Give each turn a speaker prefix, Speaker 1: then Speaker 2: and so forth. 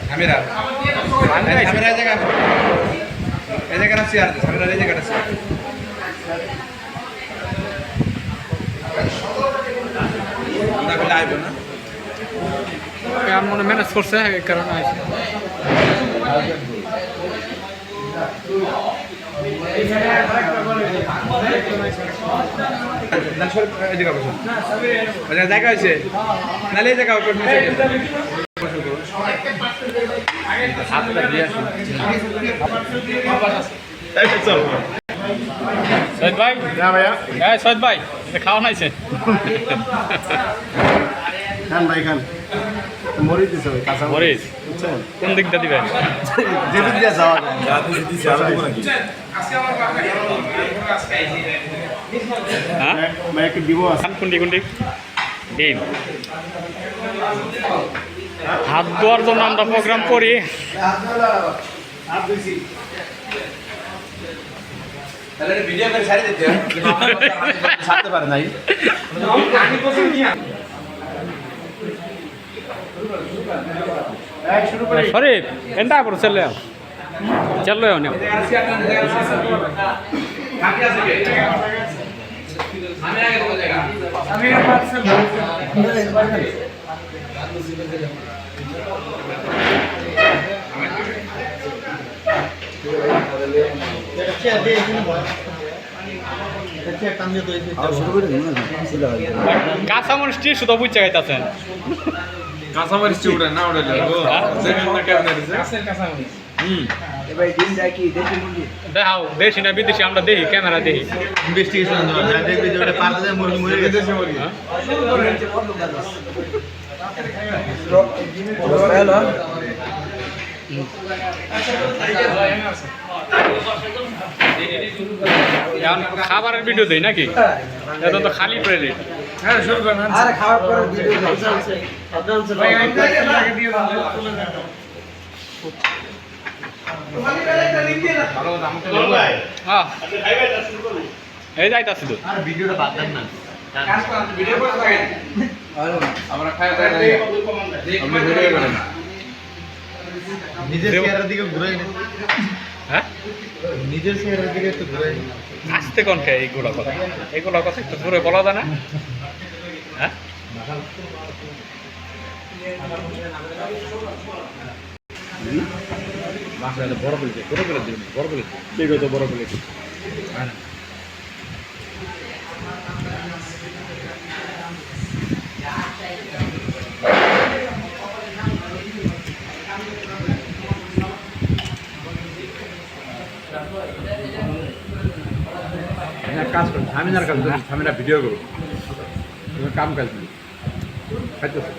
Speaker 1: সামিরা সামিরা এই জায়গা চেয়ার সামিরা এই জায়গাটা চেয়ার না বলে আইব না
Speaker 2: মনে ম্যানেজ করছে এই কারণে আছে
Speaker 1: দেখা হয়েছে নালে দেখা
Speaker 2: সৈয়দ ভাই
Speaker 3: ভাইয়া
Speaker 2: হ্যাঁ সৈয়দ ভাই খাওয়া নাইছে
Speaker 3: খান ভাই খান মরিচ দিছে ভাই কাঁচা
Speaker 2: মরিচ
Speaker 3: বুঝছেন
Speaker 2: কোন দিকটা দিবেন
Speaker 3: যেদিক দিয়ে যাওয়া যায়
Speaker 2: হ্যাঁ
Speaker 3: ভাই একটু দিব আছে
Speaker 2: কুন্ডি কুন্ডি ডিম হাত ধোয়ার জন্য আমরা প্রোগ্রাম করি
Speaker 1: ভিডিও করে ছাড়ি দিতে ছাড়তে পারে নাই
Speaker 2: শরীফ এন্টা পর চলে চলো নি কাঁচামরিচ টি শুধু বুঝতে গাইতেছেন
Speaker 1: কাঁচামরিচ উড়ে না উড়ে
Speaker 2: দেখাও দেশি না বিদেশি আমরা দেখি ক্যামেরা দেখি
Speaker 3: ইনভেস্টিগেশন দেখবি যে ওটা পালা যায় মুরগি মরে গেছে
Speaker 2: খাবারের ভিডিও দেই নাকি এখন তো খালি প্লেট
Speaker 1: হ্যাঁ শুরু করেন
Speaker 4: আরে খাওয়ার পরে ভিডিও চলছে
Speaker 2: হ্যাঁ এই যাইতাছি তো
Speaker 3: আর ভিডিওটা বাদ দেন না
Speaker 1: ভিডিও করে থাকেন আমরা খাই খাই নাই আপনি ভিডিও করেন
Speaker 3: নিজের চেহারার দিকে ঘুরে
Speaker 2: হ্যাঁ
Speaker 3: নিজের চেহারার দিকে একটু ঘুরে
Speaker 2: আসতে কোন কে এইগুলো কথা একটু জোরে বলা যায় না হ্যাঁ
Speaker 1: বড় প্লেট
Speaker 3: ঠিক আছে বড় প্লেট
Speaker 1: কাজ করুন স্বামীনার কাজ করুন স্বামীরা ভিডিও করুন কাম কাজ নেই খাইতেছে